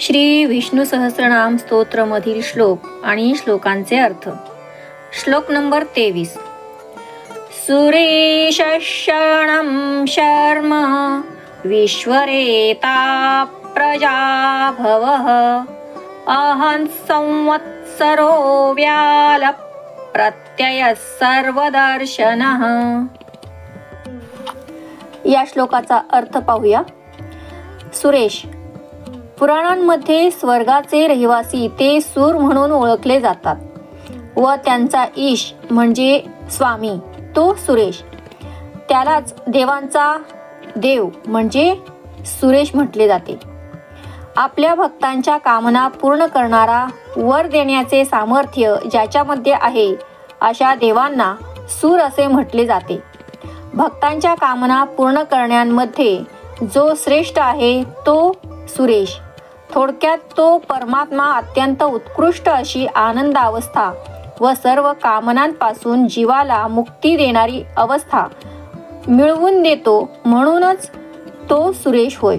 श्री विष्णू सहस्रनाम स्तोत्रमधील श्लोक आणि श्लोकांचे अर्थ. श्लोक नंबर 23. सुरेशशरणं शर्म विश्वरेता प्रजाभवः अहं संवत्सरो व्याल प्रत्यय सर्वदर्शनः. या श्लोकाचा अर्थ पाहूया. सुरेश, पुराणांमध्ये स्वर्गाचे रहिवासी ते सूर म्हणून ओळखले जातात व त्यांचा ईश म्हणजे स्वामी तो सुरेश. त्यालाच देवांचा देव म्हणजे सुरेश म्हटले जाते. आपल्या भक्तांच्या कामना पूर्ण करणारा, वर देण्याचे सामर्थ्य ज्याच्यामध्ये आहे अशा देवांना सूर असे म्हटले जाते. भक्तांच्या कामना पूर्ण करण्यामध्ये जो श्रेष्ठ आहे तो सुरेश. थोडक्यात तो परमात्मा अत्यंत उत्कृष्ट अशी आनंद अवस्था व सर्व कामनांपासून जीवाला मुक्ती देणारी अवस्था मिळवून देतो, म्हणूनच तो सुरेश होय.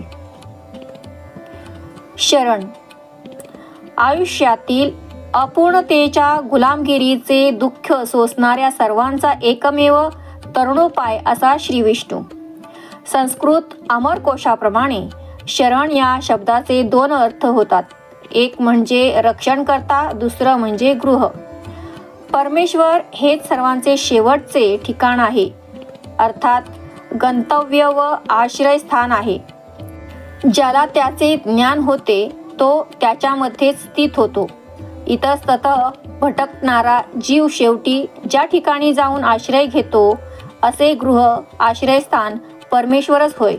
शरण, आयुष्यातील अपूर्णतेच्या गुलामगिरीचे दुःख सोसणाऱ्या सर्वांचा एकमेव तरुणोपाय असा श्री विष्णू. संस्कृत अमरकोशाप्रमाणे शरण या शब्दाचे दोन अर्थ होतात. एक म्हणजे रक्षणकर्ता, दुसरं म्हणजे गृह. परमेश्वर हेच सर्वांचे शेवटचे ठिकाण आहे, अर्थात गंतव्य व आश्रयस्थान आहे. ज्याला त्याचे ज्ञान होते तो त्याच्यामध्येच स्थित होतो. इतस्ततः भटकणारा जीव शेवटी ज्या ठिकाणी जाऊन आश्रय घेतो असे गृह आश्रयस्थान परमेश्वरच होय.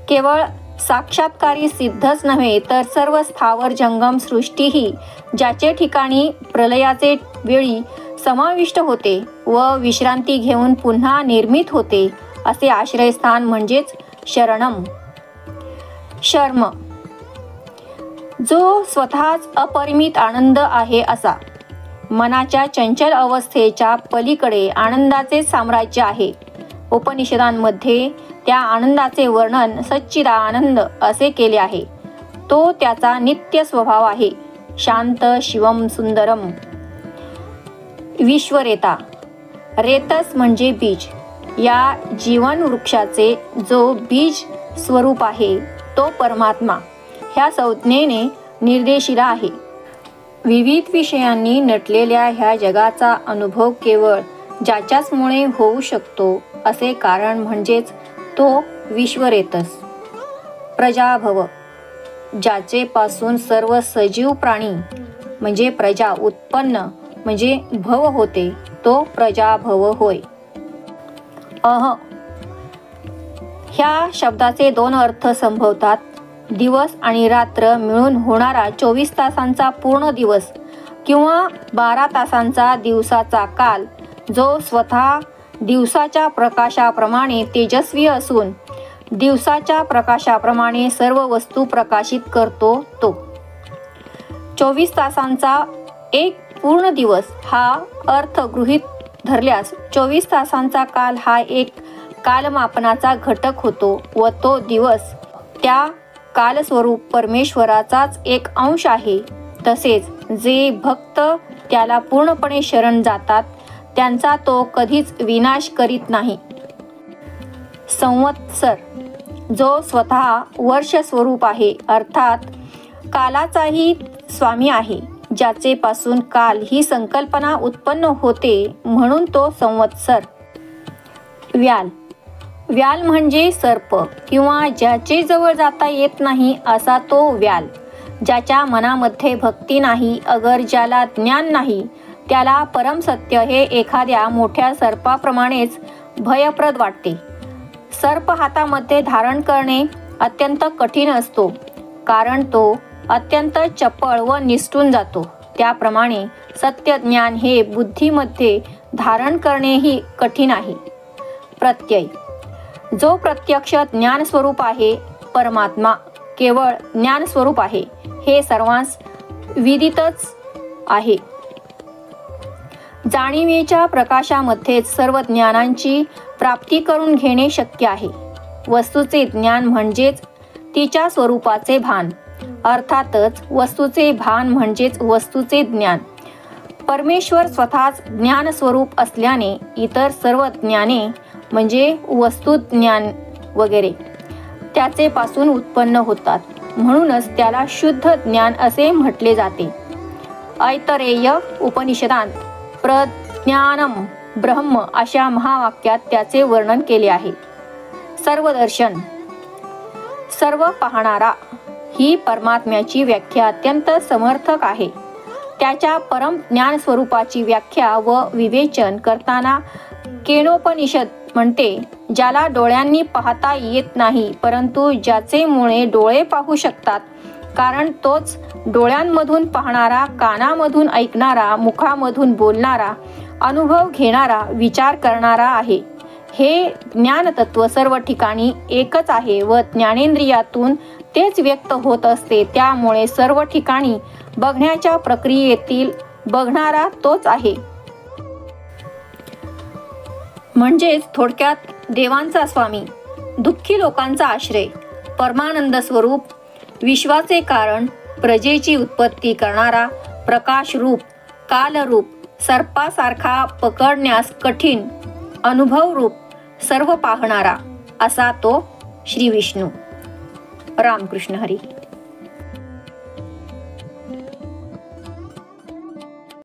केवळ साक्षात्कारी सिद्धच नव्हे तर सर्व स्थावर जंगम सृष्टीही ज्याचे ठिकाणी प्रलयाचे वेळी समाविष्ट होते व विश्रांती घेऊन पुन्हा निर्मित होते असे आश्रयस्थान म्हणजेच शरणम. शर्म, जो स्वतःच अपरिमित आनंद आहे असा. मनाच्या चंचल अवस्थेच्या पलीकडे आनंदाचे साम्राज्य आहे. उपनिषदांमध्ये त्या आनंदाचे वर्णन सच्चिदानंद असे केले आहे. तो त्याचा नित्य स्वभाव आहे. शांत शिवम सुंदरम. विश्वरेता, रेतस म्हणजे बीज. या जीवन वृक्षाचे जो बीज स्वरूप आहे तो परमात्मा ह्या संज्ञेने निर्देशिला आहे. विविध विषयांनी नटलेल्या ह्या जगाचा अनुभव केवळ ज्याच्याचमुळे होऊ शकतो असे कारण म्हणजेच तो विश्वरेतस. प्रजाभव, ज्याचे पासून सर्व सजीव प्राणी म्हणजे प्रजा उत्पन्न म्हणजे भव होते तो प्रजाभव होय. ह्या शब्दाचे दोन अर्थ संभवतात. दिवस आणि रात्र मिळून होणारा 24 तासांचा पूर्ण दिवस किंवा 12 तासांचा दिवसाचा काल, जो स्वतः दिवसाच्या प्रकाशाप्रमाणे तेजस्वी असून दिवसाच्या प्रकाशाप्रमाणे सर्व वस्तू प्रकाशित करतो तो. 24 तासांचा एक पूर्ण दिवस हा अर्थ गृहीत धरल्यास 24 तासांचा काल हा एक कालमापनाचा घटक होतो व तो दिवस त्या कालस्वरूप परमेश्वराचाच एक अंश आहे. तसेच जे भक्त त्याला पूर्णपणे शरण जातात त्यांचा तो कधीच विनाश करीत नाही. संवत्सर, जो स्वतः वर्ष स्वरूप आहे, अर्थात कालाचाही स्वामी आहे. ज्याचे पासून काल ही संकल्पना उत्पन्न होते म्हणून तो संवत्सर. व्याल, व्याल म्हणजे सर्प किंवा ज्याचे जवळ जाता येत नाही असा तो व्याल. ज्याच्या मनामध्ये भक्ती नाही, अगर ज्याला ज्ञान नाही त्याला परमसत्य हे एखाद्या मोठ्या सर्पाप्रमाणेच भयप्रद वाटते. सर्प हातामध्ये धारण करणे अत्यंत कठीण असतो, कारण तो अत्यंत चपळ व निसटून जातो. त्याप्रमाणे सत्य ज्ञान हे बुद्धीमध्ये धारण करणेही कठीण आहे. प्रत्यय, जो प्रत्यक्ष ज्ञान स्वरूप आहे, परमात्मा केवळ ज्ञान स्वरूप आहे हे सर्वांस विदितच आहे. जाणीवेच्या प्रकाशामध्येच सर्व ज्ञानांची प्राप्ती करून घेणे शक्य आहे. वस्तूचे ज्ञान म्हणजेच तिच्या स्वरूपाचे भान. अर्थातच वस्तूचे भान म्हणजेच वस्तूचे ज्ञान. परमेश्वर स्वतःच ज्ञान स्वरूप असल्याने इतर सर्व ज्ञाने म्हणजे वस्तुज्ञान वगैरे त्याचे पासून उत्पन्न होतात. म्हणूनच त्याला शुद्ध ज्ञान असे म्हटले जाते. ऐतरेय उपनिषदांत प्रज्ञानम ब्रह्म अशा महावाक्यात त्याचे वर्णन केले आहे. सर्वदर्शन, सर्व पाहणारा ही परमात्म्याची व्याख्या अत्यंत समर्थक आहे. त्याच्या परम ज्ञान स्वरूपाची व्याख्या व विवेचन करताना केनोपनिषद म्हणते, ज्याला डोळ्यांनी पाहता येत नाही परंतु ज्याचे मुळे डोळे पाहू शकतात, कारण तोच डोळ्यांमधून पाहणारा, कानामधून ऐकणारा, मुखामधून बोलणारा, अनुभव घेणारा, विचार करणारा आहे. हे ज्ञानतत्व सर्व ठिकाणी एकच आहे व ज्ञानेंद्रियातून तेच व्यक्त होत असते. त्यामुळे सर्व ठिकाणी बघण्याच्या प्रक्रियेतील बघणारा तोच आहे. म्हणजेच थोडक्यात देवांचा स्वामी, दुःखी लोकांचा आश्रय, परमानंद स्वरूप, विश्वाचे कारण, प्रजेची उत्पत्ती करणारा, प्रकाश रूप, कालरूप, सर्पासारखा पकडण्यास कठीण, अनुभव रूप, सर्व पाहणारा असा तो श्री विष्णू. रामकृष्ण हरी.